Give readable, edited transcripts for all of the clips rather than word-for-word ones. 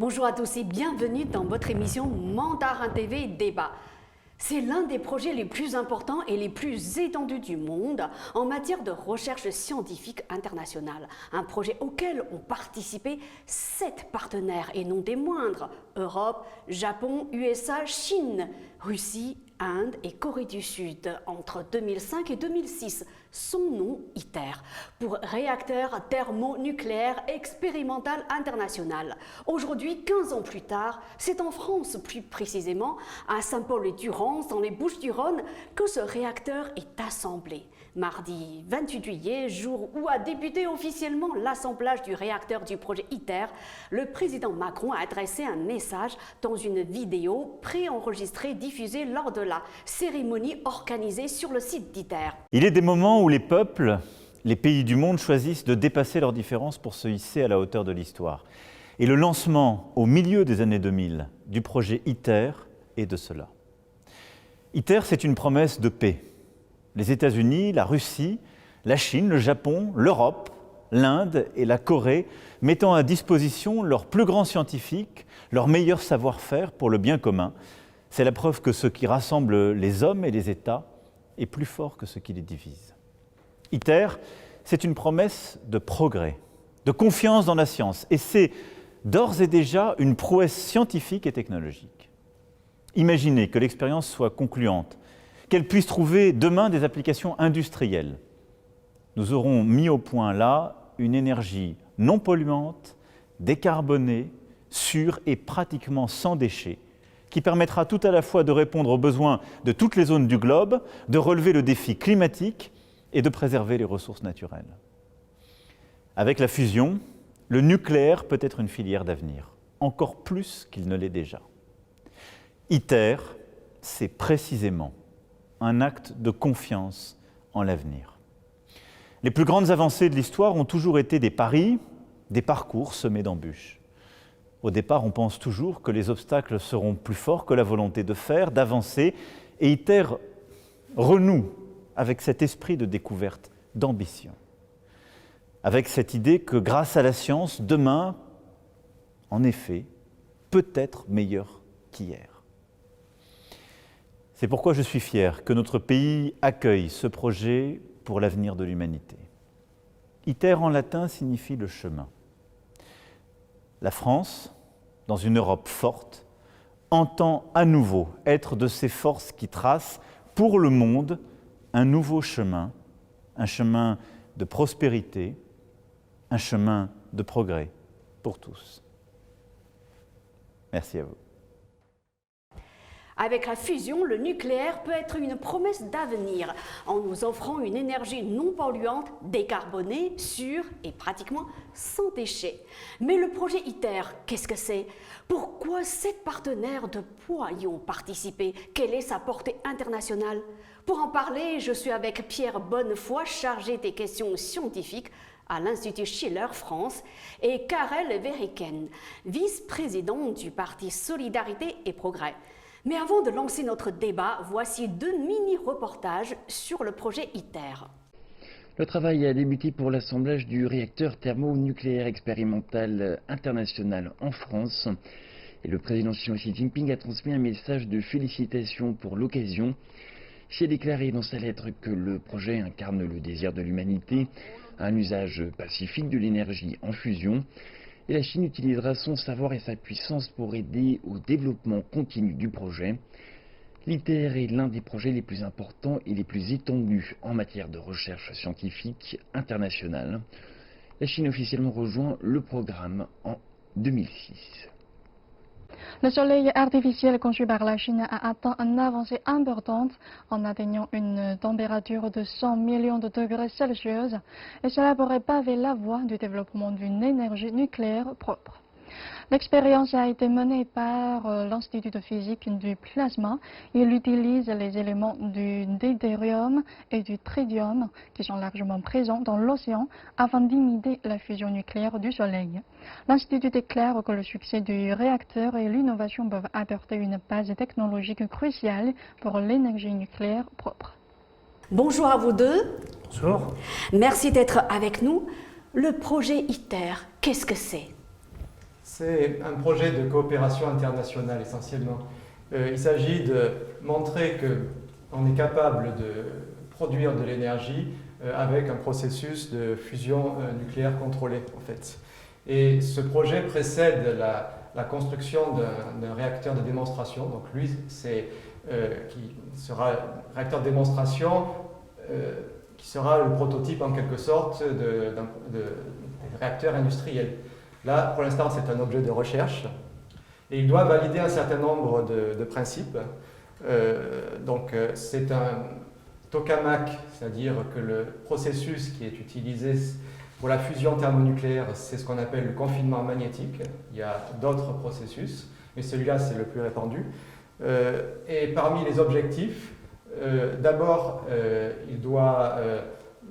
Bonjour à tous et bienvenue dans votre émission Mandarin TV Débat. C'est l'un des projets les plus importants et les plus étendus du monde en matière de recherche scientifique internationale. Un projet auquel ont participé 7 partenaires et non des moindres: Europe, Japon, USA, Chine, Russie, Inde et Corée du Sud entre 2005 et 2006. Son nom, ITER, pour Réacteur thermonucléaire expérimental international. Aujourd'hui, 15 ans plus tard, c'est en France, plus précisément à Saint-Paul-et-Durance, dans les Bouches-du-Rhône, que ce réacteur est assemblé. Mardi 28 juillet, jour où a débuté officiellement l'assemblage du réacteur du projet ITER, le président Macron a adressé un message dans une vidéo préenregistrée diffusée lors de la cérémonie organisée sur le site d'ITER. Il est des moments où les peuples, les pays du monde choisissent de dépasser leurs différences pour se hisser à la hauteur de l'histoire. Et le lancement, au milieu des années 2000, du projet ITER est de cela. ITER, c'est une promesse de paix. Les États-Unis, la Russie, la Chine, le Japon, l'Europe, l'Inde et la Corée mettant à disposition leurs plus grands scientifiques, leur meilleur savoir-faire pour le bien commun. C'est la preuve que ce qui rassemble les hommes et les États est plus fort que ce qui les divise. ITER, c'est une promesse de progrès, de confiance dans la science, et c'est d'ores et déjà une prouesse scientifique et technologique. Imaginez que l'expérience soit concluante, qu'elle puisse trouver demain des applications industrielles. Nous aurons mis au point là une énergie non polluante, décarbonée, sûre et pratiquement sans déchets, qui permettra tout à la fois de répondre aux besoins de toutes les zones du globe, de relever le défi climatique et de préserver les ressources naturelles. Avec la fusion, le nucléaire peut être une filière d'avenir, encore plus qu'il ne l'est déjà. ITER, c'est précisément un acte de confiance en l'avenir. Les plus grandes avancées de l'histoire ont toujours été des paris, des parcours semés d'embûches. Au départ, on pense toujours que les obstacles seront plus forts que la volonté de faire, d'avancer, et ITER renoue avec cet esprit de découverte, d'ambition. Avec cette idée que grâce à la science, demain, en effet, peut être meilleur qu'hier. C'est pourquoi je suis fier que notre pays accueille ce projet pour l'avenir de l'humanité. ITER en latin signifie le chemin. La France, dans une Europe forte, entend à nouveau être de ces forces qui tracent pour le monde un nouveau chemin, un chemin de prospérité, un chemin de progrès pour tous. Merci à vous. Avec la fusion, le nucléaire peut être une promesse d'avenir en nous offrant une énergie non polluante, décarbonée, sûre et pratiquement sans déchets. Mais le projet ITER, qu'est-ce que c'est? Pourquoi 7 partenaires de poids y ont participé? Quelle est sa portée internationale? Pour en parler, je suis avec Pierre Bonnefoy, chargé des questions scientifiques à l'Institut Schiller France, et Karel Verheyken, vice-président du parti Solidarité et Progrès. Mais avant de lancer notre débat, voici 2 mini-reportages sur le projet ITER. Le travail a débuté pour l'assemblage du réacteur thermonucléaire expérimental international en France. Et le président chinois Xi Jinping a transmis un message de félicitations pour l'occasion. Xi a déclaré dans sa lettre que le projet incarne le désir de l'humanité, un usage pacifique de l'énergie en fusion. Et la Chine utilisera son savoir et sa puissance pour aider au développement continu du projet. L'ITER est l'un des projets les plus importants et les plus étendus en matière de recherche scientifique internationale. La Chine a officiellement rejoint le programme en 2006. Le soleil artificiel conçu par la Chine a atteint une avancée importante en atteignant une température de 100 millions de degrés Celsius et cela pourrait paver la voie du développement d'une énergie nucléaire propre. L'expérience a été menée par l'Institut de physique du plasma. Il utilise les éléments du deutérium et du tritium qui sont largement présents dans l'océan afin d'imiter la fusion nucléaire du Soleil. L'Institut déclare que le succès du réacteur et l'innovation peuvent apporter une base technologique cruciale pour l'énergie nucléaire propre. Bonjour à vous deux. Bonjour. Merci d'être avec nous. Le projet ITER, qu'est-ce que c'est? C'est un projet de coopération internationale essentiellement. Il s'agit de montrer qu'on est capable de produire de l'énergie avec un processus de fusion nucléaire contrôlé en fait. Et ce projet précède la construction d'un réacteur de démonstration. Donc lui, c'est qui sera un réacteur de démonstration qui sera le prototype en quelque sorte d'un réacteur industriel. Là, pour l'instant, c'est un objet de recherche et il doit valider un certain nombre de principes. C'est un tokamak, c'est-à-dire que le processus qui est utilisé pour la fusion thermonucléaire, c'est ce qu'on appelle le confinement magnétique. Il y a d'autres processus, mais celui-là, c'est le plus répandu. Et parmi les objectifs, d'abord, il doit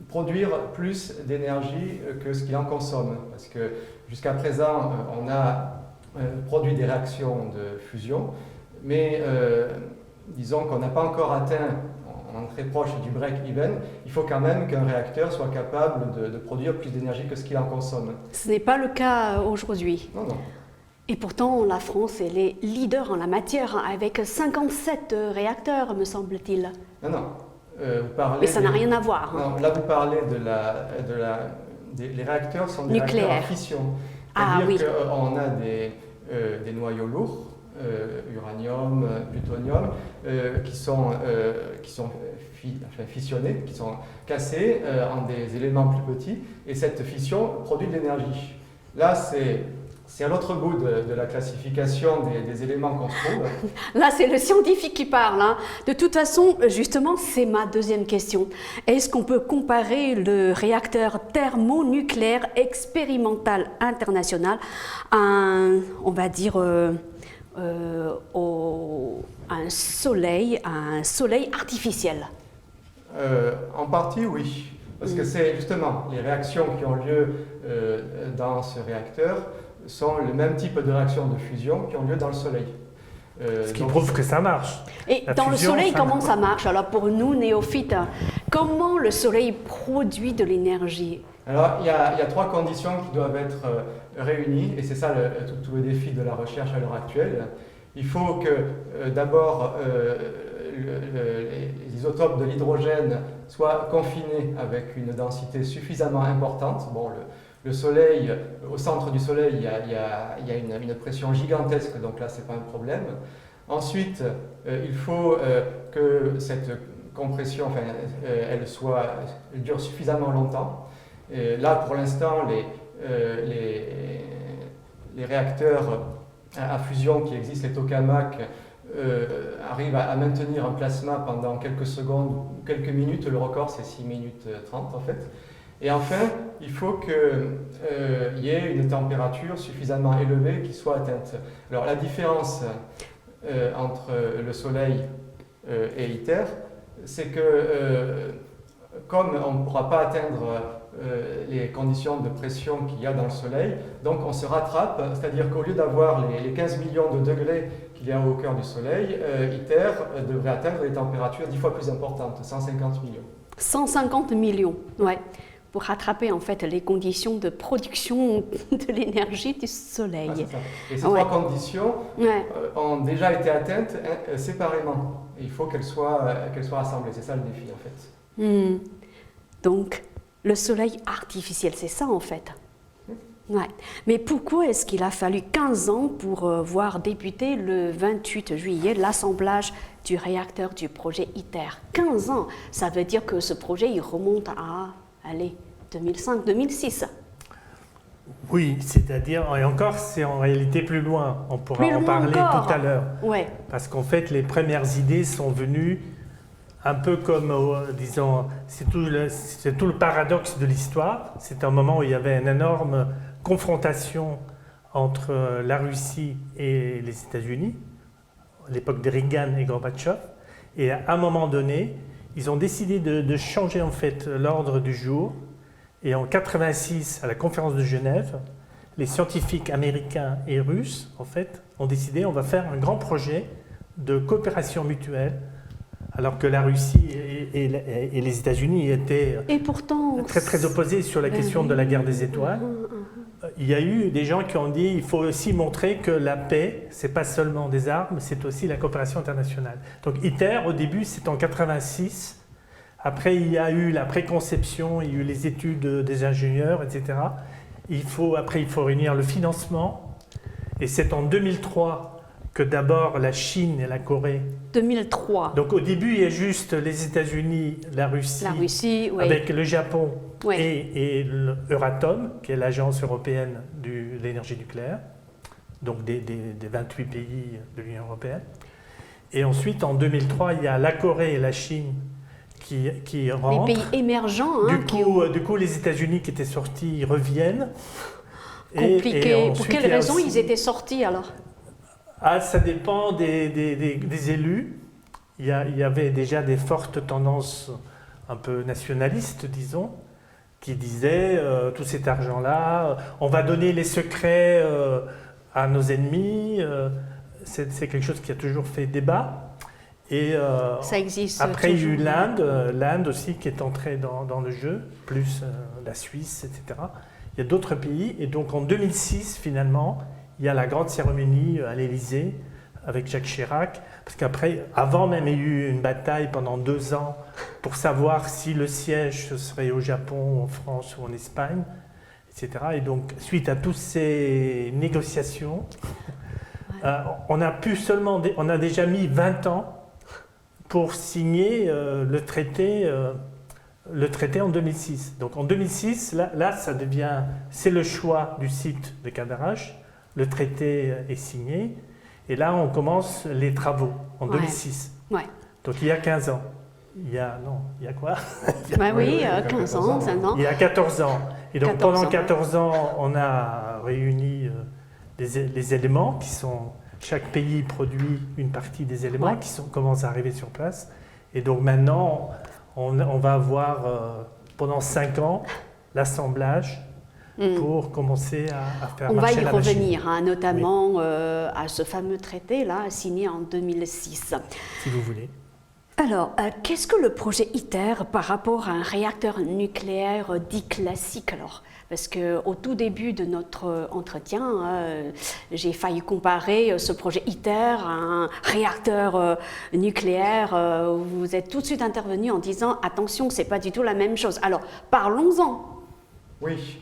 produire plus d'énergie que ce qu'il en consomme. Parce que jusqu'à présent, on a produit des réactions de fusion, mais disons qu'on n'a pas encore atteint, on est très proche du break-even, il faut quand même qu'un réacteur soit capable de produire plus d'énergie que ce qu'il en consomme. Ce n'est pas le cas aujourd'hui. Non, non. Et pourtant, la France, elle est leader en la matière, avec 57 réacteurs, me semble-t-il. Non, non. Vous parlez mais ça n'a rien à voir. Non, là, vous parlez les réacteurs sont des nucléaires. Réacteurs à fission. C'est-à-dire qu'on a des noyaux lourds, uranium, plutonium, qui sont fissionnés, qui sont cassés en des éléments plus petits, et cette fission produit de l'énergie. Là, c'est à l'autre bout de la classification des éléments qu'on se trouve. Là, c'est le scientifique qui parle. Hein. De toute façon, justement, c'est ma deuxième question. Est-ce qu'on peut comparer le réacteur thermonucléaire expérimental international à un soleil artificiel? En partie, oui. Parce que c'est justement les réactions qui ont lieu dans ce réacteur sont le même type de réactions de fusion qui ont lieu dans le Soleil. Ce qui prouve que ça marche. Et dans le Soleil, comment ça marche? Alors pour nous, néophytes, comment le Soleil produit de l'énergie? Alors il y a trois conditions qui doivent être réunies, et c'est ça tout le défi de la recherche à l'heure actuelle. Il faut que d'abord les isotopes de l'hydrogène soient confinés avec une densité suffisamment importante. Bon, le Soleil, au centre du Soleil, il y a une pression gigantesque, donc là, ce n'est pas un problème. Ensuite, il faut que cette compression, elle dure suffisamment longtemps. Et là, pour l'instant, les réacteurs à fusion qui existent, les tokamaks, arrivent à maintenir un plasma pendant quelques secondes ou quelques minutes. Le record, c'est 6 minutes 30 en fait. Et enfin, il faut qu'il y ait une température suffisamment élevée qui soit atteinte. Alors la différence entre le Soleil et ITER, c'est que comme on ne pourra pas atteindre les conditions de pression qu'il y a dans le Soleil, donc on se rattrape, c'est-à-dire qu'au lieu d'avoir les 15 millions de degrés qu'il y a au cœur du Soleil, ITER devrait atteindre des températures 10 fois plus importantes, 150 millions. 150 millions, ouais. Pour rattraper en fait les conditions de production de l'énergie du Soleil. Ah, c'est ça. Et ces trois conditions ont déjà été atteintes séparément. Et il faut qu'elles soient assemblées. C'est ça le défi en fait. Donc le Soleil artificiel, c'est ça en fait. Ouais. Mais pourquoi est-ce qu'il a fallu 15 ans pour voir débuter le 28 juillet l'assemblage du réacteur du projet ITER? 15 ans, ça veut dire que ce projet il remonte à 2005-2006. Oui, c'est-à-dire, et encore, c'est en réalité plus loin. On pourra en parler tout à l'heure. Ouais. Parce qu'en fait, les premières idées sont venues un peu comme, disons, c'est tout le paradoxe de l'histoire. C'est un moment où il y avait une énorme confrontation entre la Russie et les États-Unis, à l'époque de Reagan et Gorbatchev. Et à un moment donné, ils ont décidé de changer en fait l'ordre du jour. Et en 1986, à la conférence de Genève, les scientifiques américains et russes en fait, ont décidé on va faire un grand projet de coopération mutuelle, alors que la Russie et les États-Unis étaient et pourtant, très opposés sur la question de la guerre des étoiles. il y a eu des gens qui ont dit qu'il faut aussi montrer que la paix, ce n'est pas seulement des armes, c'est aussi la coopération internationale. Donc ITER, au début, c'est en 86. Après, il y a eu la préconception, il y a eu les études des ingénieurs, etc. Après, il faut réunir le financement. Et c'est en 2003 que d'abord la Chine et la Corée. 2003. Donc au début, il y a juste les États-Unis, la Russie oui. avec le Japon Oui. et l'Euratom, qui est l'agence européenne de l'énergie nucléaire, donc des 28 pays de l'Union européenne. Et ensuite, en 2003, il y a la Corée et la Chine qui rentrent. Les pays émergents. Du coup, les États-Unis qui étaient sortis reviennent. Compliqué. Pour ensuite, quelles raisons ils étaient sortis alors? Ça dépend des élus. Il y avait déjà des fortes tendances un peu nationalistes, disons, qui disaient tout cet argent-là, on va donner les secrets à nos ennemis. C'est quelque chose qui a toujours fait débat. Et ça existe. Après, toujours. il y a eu l'Inde aussi qui est entrée dans le jeu, plus la Suisse, etc. Il y a d'autres pays. Et donc en 2006, finalement, il y a la grande cérémonie à l'Élysée avec Jacques Chirac. Parce qu'après, avant même, il y a eu une bataille pendant 2 ans pour savoir si le siège ce serait au Japon, en France ou en Espagne, etc. Et donc, suite à toutes ces négociations, on a déjà mis 20 ans pour signer le traité en 2006. Donc en 2006, là ça devient, c'est le choix du site de Cadarache, le traité est signé, et là on commence les travaux en 2006. Ouais. Donc il y a 15 ans. Il y a quoi? Oui, 15 ans, 5 ans. Il y a 14 ans. Et donc 14 pendant ans. 14 ans, on a réuni les éléments qui sont... Chaque pays produit une partie des éléments qui commencent à arriver sur place. Et donc maintenant, on va avoir pendant 5 ans l'assemblage pour commencer à faire marcher la machine. On va y revenir, notamment à ce fameux traité-là, signé en 2006. Si vous voulez. Alors, qu'est-ce que le projet ITER par rapport à un réacteur nucléaire dit classique alors? Parce qu'au tout début de notre entretien, j'ai failli comparer ce projet ITER à un réacteur nucléaire. Vous êtes tout de suite intervenu en disant « Attention, ce n'est pas du tout la même chose ». Alors, parlons-en. Oui,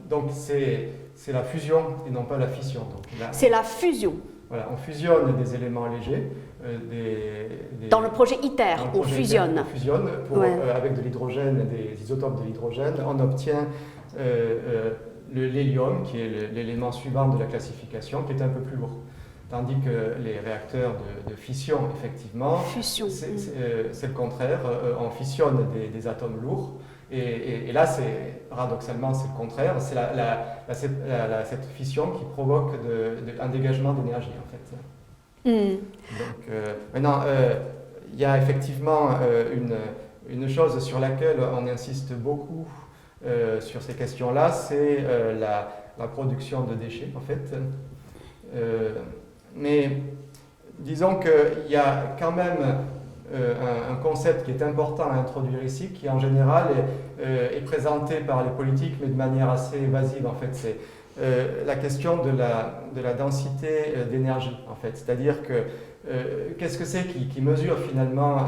donc c'est la fusion et non pas la fission. C'est la fusion. Voilà, on fusionne des éléments légers. Dans le projet ITER, on fusionne. On fusionne avec de l'hydrogène, des isotopes de l'hydrogène. On obtient l'hélium, qui est l'élément suivant de la classification, qui est un peu plus lourd. Tandis que les réacteurs de fission, effectivement, c'est le contraire. On fissionne des atomes lourds. Et là, paradoxalement, c'est le contraire. C'est cette fission qui provoque un dégagement d'énergie, en fait. Donc, maintenant, il y a effectivement une chose sur laquelle on insiste beaucoup sur ces questions-là, c'est la production de déchets, en fait. Mais disons qu'il y a quand même un concept qui est important à introduire ici, qui en général est présenté par les politiques, mais de manière assez évasive, en fait. C'est la question de la densité d'énergie, en fait. C'est-à-dire que qu'est-ce que c'est qui mesure finalement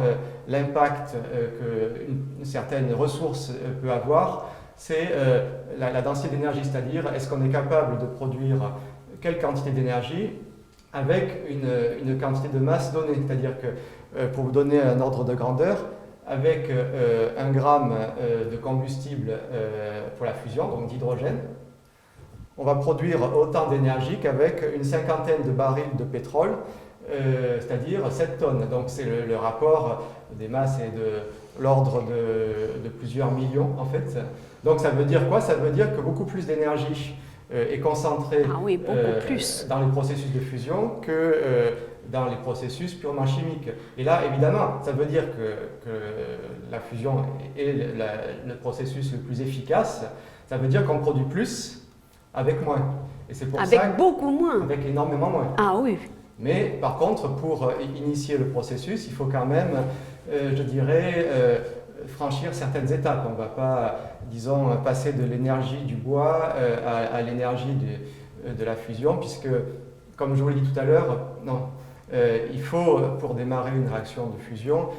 l'impact qu'une certaine ressource peut avoir? C'est la densité d'énergie, c'est-à-dire est-ce qu'on est capable de produire quelle quantité d'énergie avec une quantité de masse donnée. C'est-à-dire que, pour vous donner un ordre de grandeur, avec 1 gramme de combustible pour la fusion, donc d'hydrogène, on va produire autant d'énergie qu'avec une 50aine de barils de pétrole, c'est-à-dire 7 tonnes. Donc c'est le rapport des masses et de l'ordre de plusieurs millions, en fait. Donc ça veut dire quoi? Ça veut dire que beaucoup plus d'énergie est concentrée dans les processus de fusion que dans les processus purement chimiques. Et là, évidemment, ça veut dire que la fusion est le processus le plus efficace. Ça veut dire qu'on produit plus avec moins. Et c'est pour avec beaucoup moins. Avec énormément moins. Ah oui. Mais par contre, pour initier le processus, il faut quand même, je dirais, franchir certaines étapes. On ne va pas, disons, passer de l'énergie du bois à l'énergie de la fusion, puisque, comme je vous l'ai dit tout à l'heure, non. Il faut, pour démarrer une réaction de fusion,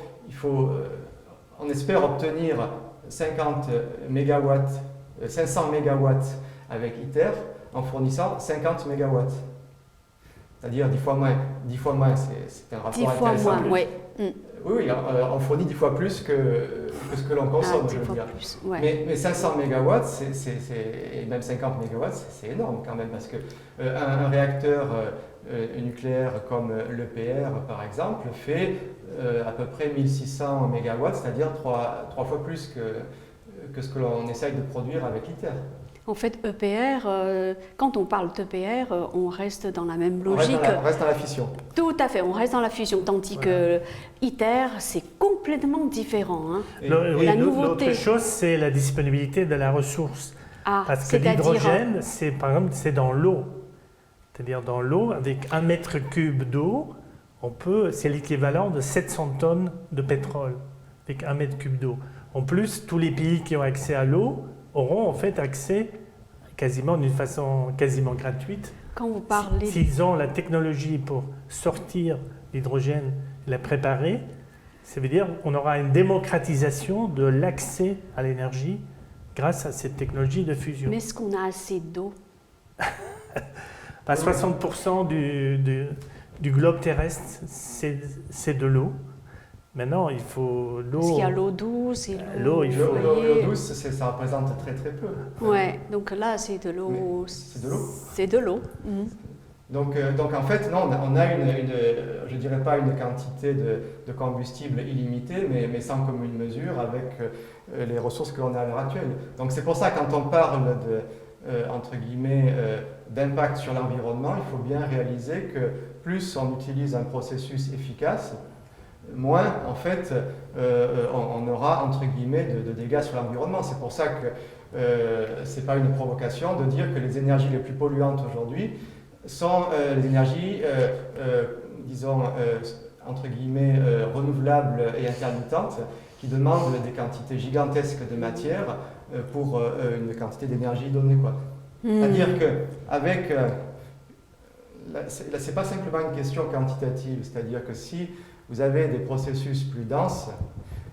on espère obtenir 500 mégawatts avec ITER en fournissant 50 mégawatts. C'est-à-dire 10 fois moins. 10 fois moins, c'est un rapport 10 fois intéressant. moins, oui. Oui, on fournit 10 fois plus que ce que l'on consomme, je veux dire. Plus, ouais. Mais 500 mégawatts, et même 50 mégawatts, c'est énorme quand même, parce que un réacteur nucléaire comme l'EPR, par exemple, fait à peu près 1600 mégawatts, c'est-à-dire 3 fois plus que ce que l'on essaye de produire avec ITER. En fait, EPR, quand on parle d'EPR, on reste dans la même logique. On reste dans la fission. Tout à fait, on reste dans la fusion, tandis que ITER, c'est complètement différent. Hein. La nouveauté. L'autre chose, c'est la disponibilité de la ressource. Parce que l'hydrogène, par exemple, c'est dans l'eau. C'est-à-dire dans l'eau, avec 1 mètre cube d'eau, c'est l'équivalent de 700 tonnes de pétrole, avec 1 mètre cube d'eau. En plus, tous les pays qui ont accès à l'eau auront en fait accès quasiment d'une façon quasiment gratuite. Quand vous parlez... S'ils ont la technologie pour sortir l'hydrogène et la préparer, ça veut dire qu'on aura une démocratisation de l'accès à l'énergie grâce à cette technologie de fusion. Mais est-ce qu'on a assez d'eau? 60% du globe terrestre, c'est de l'eau. Maintenant, il faut l'eau. Parce qu'il y a l'eau douce et l'eau douce, ça représente très très peu. Ouais, donc là, c'est de l'eau. C'est de l'eau. C'est de l'eau. Donc en fait, non, on a je dirais pas une quantité de combustible illimitée, mais sans commune mesure avec les ressources que l'on a à l'heure actuelle. Donc c'est pour ça, quand on parle entre guillemets, d'impact sur l'environnement, il faut bien réaliser que plus on utilise un processus efficace, moins en fait on aura entre guillemets de dégâts sur l'environnement. C'est pour ça que c'est pas une provocation de dire que les énergies les plus polluantes aujourd'hui sont les énergies disons entre guillemets renouvelables et intermittentes qui demandent des quantités gigantesques de matière pour une quantité d'énergie donnée, quoi. C'est-à-dire qu'avec c'est pas simplement une question quantitative, c'est-à-dire que si vous avez des processus plus denses,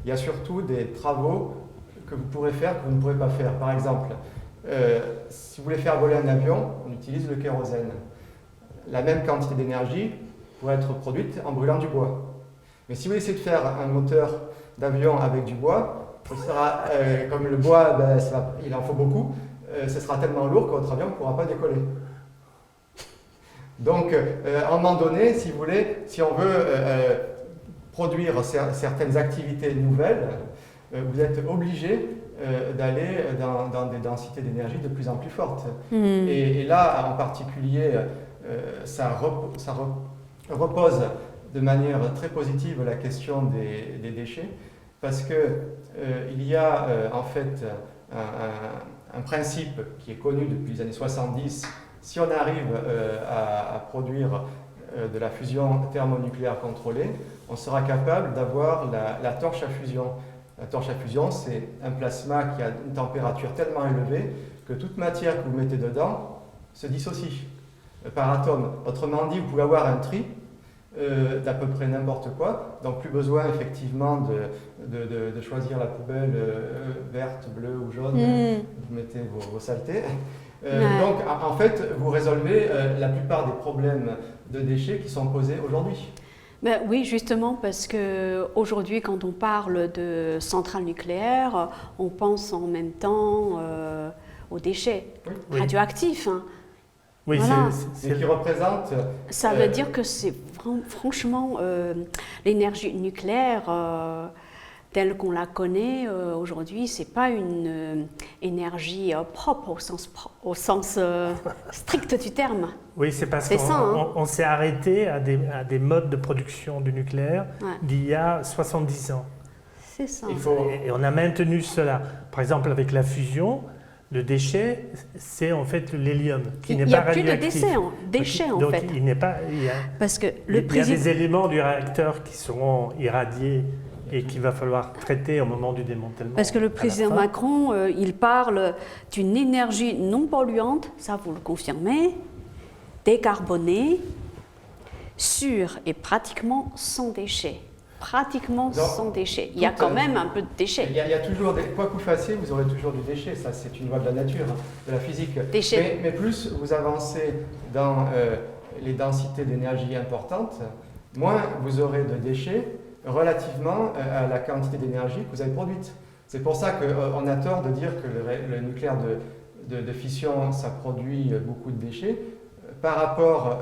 il y a surtout des travaux que vous pourrez faire que vous ne pourrez pas faire. Par exemple, si vous voulez faire voler un avion, on utilise le kérosène. La même quantité d'énergie pourrait être produite en brûlant du bois. Mais si vous essayez de faire un moteur d'avion avec du bois, ce sera, comme le bois, il en faut beaucoup, ce sera tellement lourd que votre avion ne pourra pas décoller. Donc, à un moment donné, si vous voulez, si on veut produire certaines activités nouvelles, vous êtes obligé d'aller dans des densités d'énergie de plus en plus fortes. Et là, en particulier, ça repose de manière très positive la question des déchets, parce qu'il y a en fait un principe qui est connu depuis les années 70. Si on arrive à produire de la fusion thermonucléaire contrôlée, on sera capable d'avoir la torche à fusion. La torche à fusion, c'est un plasma qui a une température tellement élevée que toute matière que vous mettez dedans se dissocie par atome. Autrement dit, vous pouvez avoir un tri d'à peu près n'importe quoi, donc plus besoin effectivement de choisir la poubelle verte, bleue ou jaune, vous mettez vos saletés. Donc en fait, vous résolvez la plupart des problèmes de déchets qui sont posés aujourd'hui. Ben oui, justement, parce qu'aujourd'hui, quand on parle de centrales nucléaires, on pense en même temps aux déchets radioactifs. Hein. Oui, voilà. C'est qui représente... Ça veut dire que c'est franchement l'énergie nucléaire telle qu'on la connaît aujourd'hui, c'est pas une énergie propre au sens strict du terme. Oui, c'est parce qu'on s'est arrêté à des modes de production du nucléaire d'il y a 70 ans. C'est ça. Et on a maintenu cela. Par exemple, avec la fusion, le déchet, c'est en fait l'hélium qui n'est pas radioactif. Il n'y a plus de déchets en fait. Il n'est pas. Parce que il y a des éléments du réacteur qui seront irradiés et qu'il va falloir traiter au moment du démantèlement. Parce que le président Macron, il parle d'une énergie non polluante, ça vous le confirmez, décarbonée, sûre et pratiquement sans déchets. Pratiquement sans déchets. Il y a quand même un peu de déchets. Il y a toujours des... Quoi que vous fassiez, vous aurez toujours du déchet. Ça, c'est une loi de la nature, hein, de la physique. Déchets. Mais plus vous avancez dans les densités d'énergie importantes, moins vous aurez de déchets relativement à la quantité d'énergie que vous avez produite. C'est pour ça qu'on a tort de dire que le nucléaire de fission, ça produit beaucoup de déchets. Par rapport...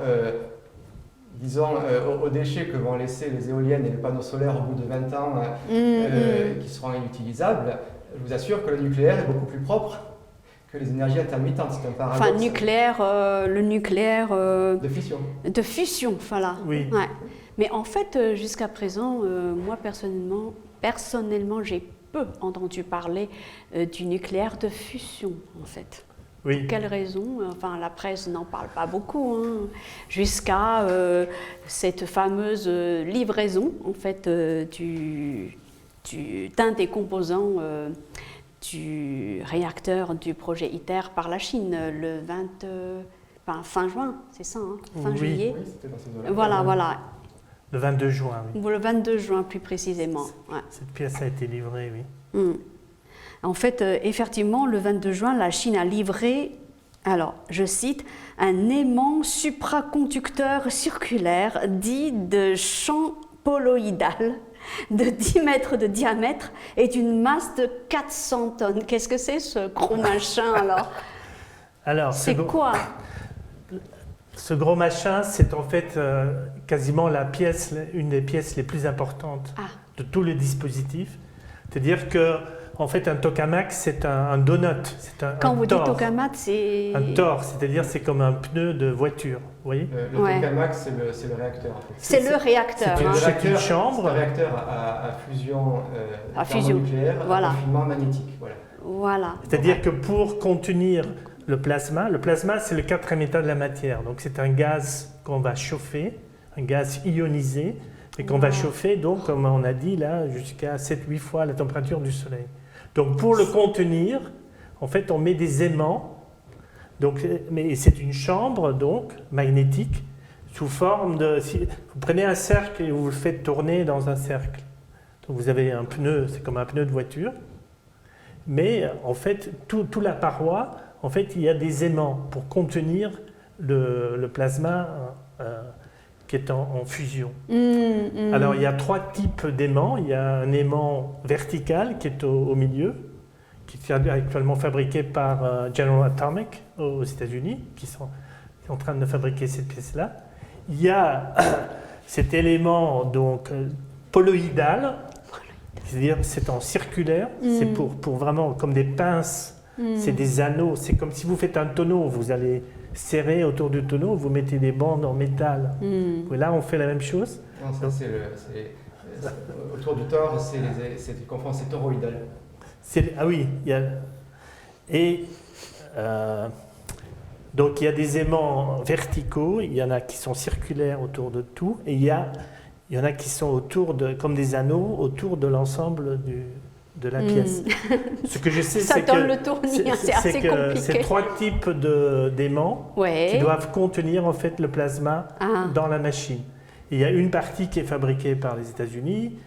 disons, aux déchets que vont laisser les éoliennes et les panneaux solaires au bout de 20 ans qui seront inutilisables, je vous assure que le nucléaire est beaucoup plus propre que les énergies intermittentes. C'est un paradoxe. Enfin, le nucléaire... de fission. De fusion, voilà. Oui. Ouais. Mais en fait, jusqu'à présent, moi, personnellement, j'ai peu entendu parler du nucléaire de fusion, en fait. Oui. Pour quelle raison? Enfin, la presse n'en parle pas beaucoup, hein. Jusqu'à cette fameuse livraison, en fait, d'un des composants du réacteur du projet ITER par la Chine, le fin juin, c'est ça, hein, fin juillet. Oui, c'était dans ces eaux-là. Voilà. Le 22 juin, oui. Le 22 juin, plus précisément. Ouais. Cette pièce a été livrée, oui. En fait, effectivement, le 22 juin, la Chine a livré, alors, je cite, un aimant supraconducteur circulaire dit de champ poloïdal de 10 mètres de diamètre et d'une masse de 400 tonnes. Qu'est-ce que c'est ce gros machin alors c'est quoi? Ce gros machin, c'est en fait quasiment une des pièces les plus importantes de tous les dispositifs. C'est-à-dire que en fait, un tokamak, c'est un donut. Quand vous dites tokamak, c'est... Un tor, c'est-à-dire c'est comme un pneu de voiture, vous voyez? Le tokamak, c'est le réacteur. En fait. C'est le réacteur. C'est une chambre. C'est un réacteur à fusion nucléaire, voilà. À confinement magnétique. Voilà. C'est-à-dire que pour contenir le plasma c'est le quatrième état de la matière. Donc c'est un gaz qu'on va chauffer, un gaz ionisé, et qu'on va chauffer, donc, comme on a dit là, jusqu'à 7-8 fois la température du Soleil. Donc pour le contenir, en fait, on met des aimants. Donc, mais c'est une chambre donc magnétique sous forme de. Vous prenez un cercle et vous le faites tourner dans un cercle. Donc vous avez un pneu, c'est comme un pneu de voiture. Mais en fait, toute la paroi, en fait, il y a des aimants pour contenir le plasma qui est en fusion. Alors, il y a 3 types d'aimants. Il y a un aimant vertical qui est au milieu, qui est actuellement fabriqué par General Atomic aux États-Unis, qui sont en train de fabriquer cette pièce-là. Il y a cet élément donc poloïdal, c'est-à-dire c'est en circulaire, c'est pour vraiment comme des pinces, c'est des anneaux, c'est comme si vous faites un tonneau, vous allez serrer autour du tonneau, vous mettez des bandes en métal. Et là, on fait la même chose. Non, ça, autour du tor, c'est toroïdal. Ah oui, donc il y a des aimants verticaux, il y en a qui sont circulaires autour de tout, et il y en a qui sont comme des anneaux autour de l'ensemble de la pièce. Ce que je sais, c'est que c'est 3 types d'aimants qui doivent contenir en fait le plasma dans la machine. Et il y a une partie qui est fabriquée par les États-Unis.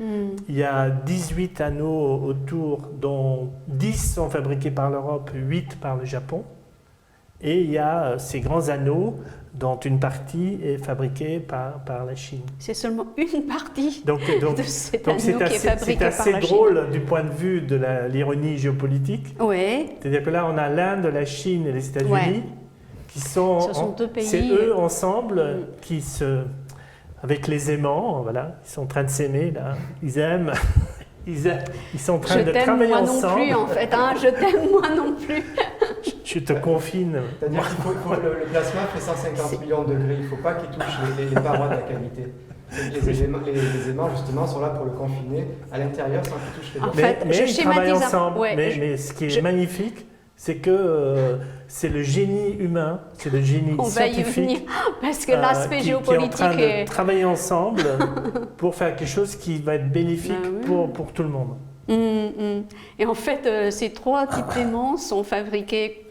Il y a 18 anneaux autour, dont 10 sont fabriqués par l'Europe, 8 par le Japon. Et il y a ces grands anneaux dont une partie est fabriquée par la Chine. C'est seulement une partie de cet anneau qui est fabriqué par la Chine. C'est assez drôle du point de vue de l'ironie géopolitique. Oui. C'est-à-dire que là, on a l'Inde, la Chine et les États-Unis qui sont... Ce sont 2 pays. C'est eux ensemble qui avec les aimants, voilà, ils sont en train de s'aimer, là. Ils aiment... Ils sont en train de travailler ensemble. Je t'aime moi non plus, en fait. Je t'aime moi non plus. Je te confine. C'est-à-dire que le plasma fait 150 millions de degrés. Il ne faut pas qu'il touche les parois de la cavité. Les aimants, justement, sont là pour le confiner à l'intérieur sans qu'il touche les bords. Mais ils travaillent ensemble. Mais ce qui est magnifique, c'est que c'est le génie humain, c'est le génie On va y scientifique venir, parce que l'aspect qui est en géopolitique train de est... travailler ensemble pour faire quelque chose qui va être bénéfique pour tout le monde. Et en fait, ces 3 types d'aimants sont fabriqués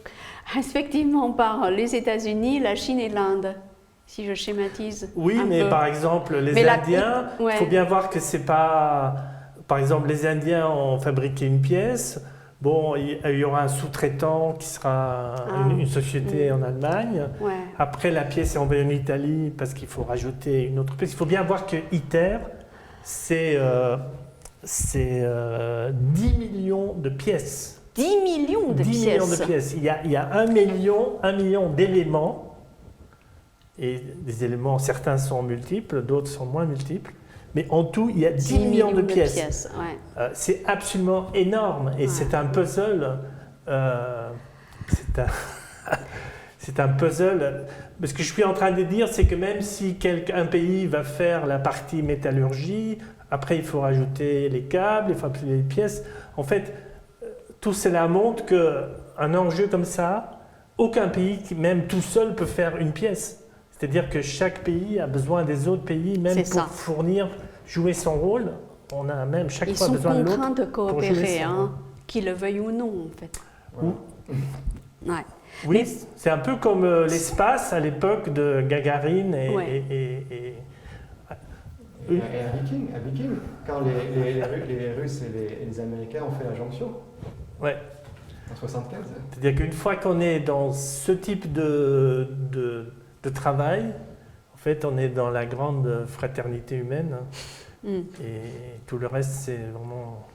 respectivement par les États-Unis, la Chine et l'Inde, si je schématise. Oui, un mais peu. par exemple, les Mais Indiens, il ouais. faut bien voir que c'est pas... Par exemple, les Indiens ont fabriqué une pièce. Bon, il y aura un sous-traitant qui sera une société en Allemagne. Ouais. Après, la pièce est envoyée en Italie parce qu'il faut rajouter une autre pièce. Il faut bien voir que ITER, c'est 10 millions de pièces. 10 millions de 10 pièces. millions de pièces. Il y a 1 million d'éléments. Et des éléments, certains sont multiples, d'autres sont moins multiples. Mais en tout, il y a 10 millions de pièces. Ouais. C'est absolument énorme. Et c'est un puzzle. C'est un puzzle. Ce que je suis en train de dire, c'est que même si un pays va faire la partie métallurgie, après il faut rajouter les câbles, il faut appeler les pièces. En fait, tout cela montre qu'un enjeu comme ça, aucun pays, même tout seul, peut faire une pièce. C'est-à-dire que chaque pays a besoin des autres pays, même pour fournir, jouer son rôle. On a même chaque fois besoin de l'autre. Ils sont contraints de coopérer, hein, qu'ils le veuillent ou non, en fait. Ouais. Ouais. Oui, c'est un peu comme l'espace à l'époque de Gagarine et à Viking, quand les Russes et les Américains ont fait la jonction. Ouais. En 75. C'est-à-dire qu'une fois qu'on est dans ce type de travail, en fait, on est dans la grande fraternité humaine. Et tout le reste, c'est vraiment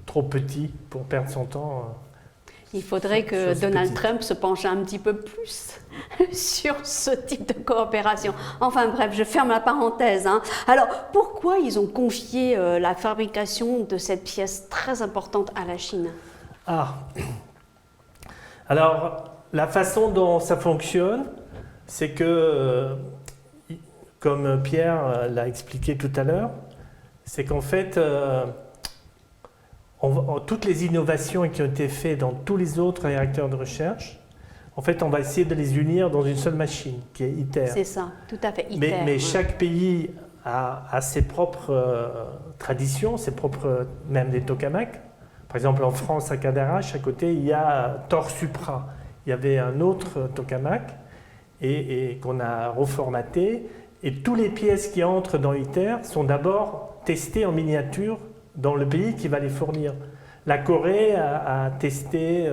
trop petit pour perdre son temps. Il faudrait que Donald Trump se penche un petit peu plus sur ce type de coopération. Enfin bref, je ferme la parenthèse. Alors, pourquoi ils ont confié la fabrication de cette pièce très importante à la Chine? Alors, la façon dont ça fonctionne, c'est que, comme Pierre l'a expliqué tout à l'heure, c'est qu'en fait, toutes les innovations qui ont été faites dans tous les autres réacteurs de recherche, en fait, on va essayer de les unir dans une seule machine, qui est ITER. C'est ça, tout à fait, ITER. Mais chaque pays a ses propres traditions, ses propres, même des tokamaks. Par exemple, en France, à Cadarache, à côté, il y a Thor Supra. Il y avait un autre tokamak et qu'on a reformaté. Et toutes les pièces qui entrent dans ITER sont d'abord testées en miniature dans le pays qui va les fournir. La Corée a testé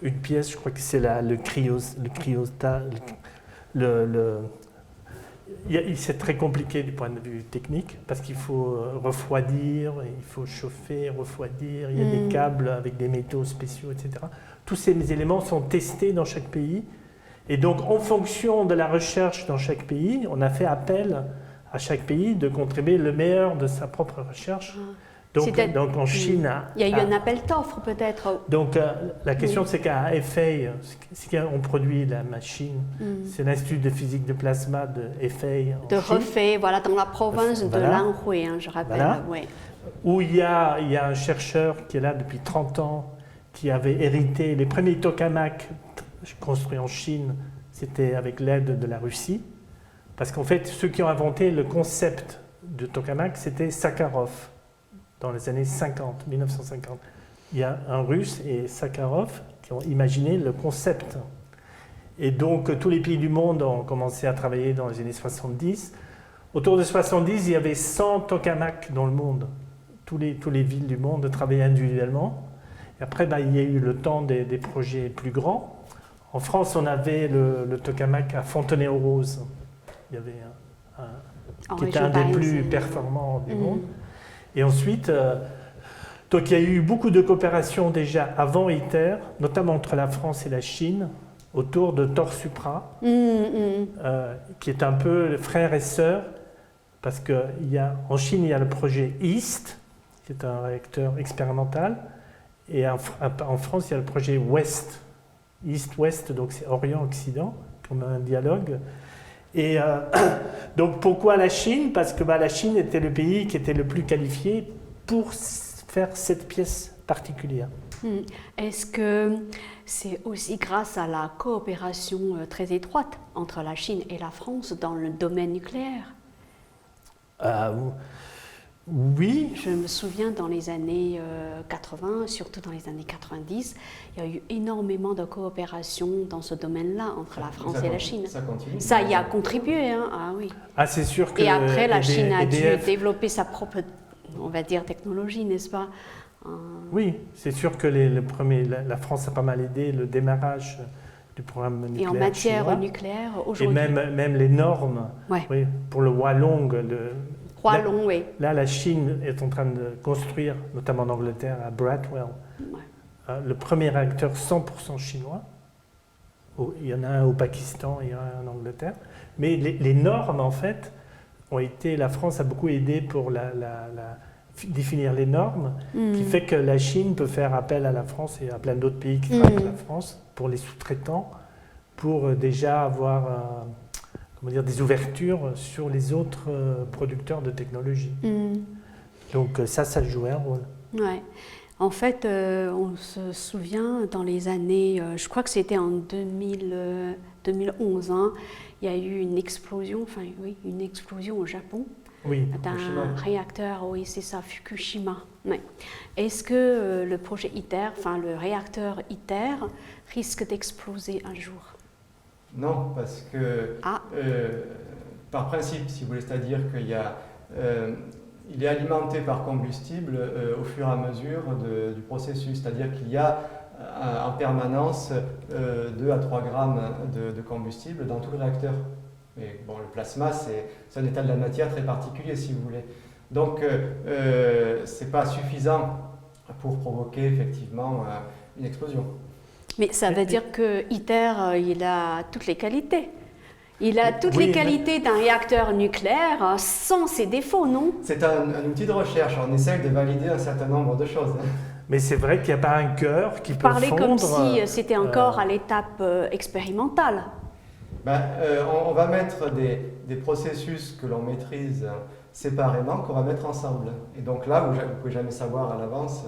une pièce, je crois que c'est le cryostat. C'est très compliqué du point de vue technique parce qu'il faut refroidir, il faut chauffer, refroidir, il y a des câbles avec des métaux spéciaux, etc. Tous ces éléments sont testés dans chaque pays. Et donc, en fonction de la recherche dans chaque pays, on a fait appel à chaque pays de contribuer le meilleur de sa propre recherche. Donc en Chine... Il y a eu un appel d'offres peut-être. Donc la question c'est qu'à Hefei, on produit la machine, c'est l'Institut de physique de plasma de Hefei. De Hefei, voilà, dans la province de l'Anhui, je rappelle. Voilà. Où il y a un chercheur qui est là depuis 30 ans, qui avait hérité les premiers tokamaks construits en Chine, c'était avec l'aide de la Russie. Parce qu'en fait, ceux qui ont inventé le concept de tokamak, c'était Sakharov, dans les années 50, 1950. Il y a un Russe et Sakharov qui ont imaginé le concept. Et donc, tous les pays du monde ont commencé à travailler dans les années 70. Autour de 70, il y avait 100 tokamaks dans le monde. Toutes les villes du monde travaillaient individuellement. Et après, il y a eu le temps des projets plus grands. En France, on avait le tokamak à Fontenay-aux-Roses. Il y avait qui était un des plus performants du monde. Et ensuite, donc il y a eu beaucoup de coopération déjà avant ITER, notamment entre la France et la Chine, autour de Thor Supra, qui est un peu le frère et sœur, parce qu'en Chine, il y a le projet EAST, qui est un réacteur expérimental, et en France, il y a le projet WEST, East-West, donc c'est Orient-Occident, comme un dialogue. Et donc pourquoi la Chine? Parce que la Chine était le pays qui était le plus qualifié pour faire cette pièce particulière. Est-ce que c'est aussi grâce à la coopération très étroite entre la Chine et la France dans le domaine nucléaire? Oui. Je me souviens dans les années 80, surtout dans les années 90, il y a eu énormément de coopération dans ce domaine-là entre la France et la Chine. Ça continue. Ça y a contribué, hein? Ah oui. Ah, c'est sûr que Et après, la Chine a dû EDF développer sa propre, on va dire, technologie, n'est-ce pas? Oui, c'est sûr que la France a pas mal aidé le démarrage du programme nucléaire Et en matière chinois. nucléaire, Et aujourd'hui. même les normes, Ouais. oui, pour le Hualong. Hualong, oui. Là, la Chine est en train de construire, notamment en Angleterre, à Bradwell, le premier réacteur 100% chinois. Il y en a un au Pakistan, il y en a un en Angleterre. Mais les normes, en fait, ont été... La France a beaucoup aidé pour définir les normes, qui fait que la Chine peut faire appel à la France et à plein d'autres pays qui travaillent avec la France pour les sous-traitants, pour déjà avoir des ouvertures sur les autres producteurs de technologie. Donc ça jouait un rôle. Ouais. En fait, on se souvient dans les années, je crois que c'était en 2011, hein, il y a eu une explosion au Japon. Oui, d'un réacteur, oui, c'est ça, Fukushima. Ouais. Est-ce que le projet ITER, le réacteur ITER, risque d'exploser un jour? Non, parce que par principe, si vous voulez, c'est-à-dire qu'il il est alimenté par combustible au fur et à mesure du processus, c'est-à-dire qu'il y a en permanence 2 à 3 grammes de combustible dans tout le réacteur. Et bon, le plasma, c'est un état de la matière très particulier, si vous voulez. Donc, ce n'est pas suffisant pour provoquer effectivement une explosion. Mais ça veut dire que ITER, il a toutes les qualités. Il a toutes les qualités d'un réacteur nucléaire sans ses défauts, non? C'est un outil de recherche. On essaye de valider un certain nombre de choses. Mais c'est vrai qu'il n'y a pas un cœur qui peut Parler fondre. Comme si c'était encore à l'étape expérimentale. On va mettre des processus que l'on maîtrise séparément, qu'on va mettre ensemble. Et donc là, vous ne pouvez jamais savoir à l'avance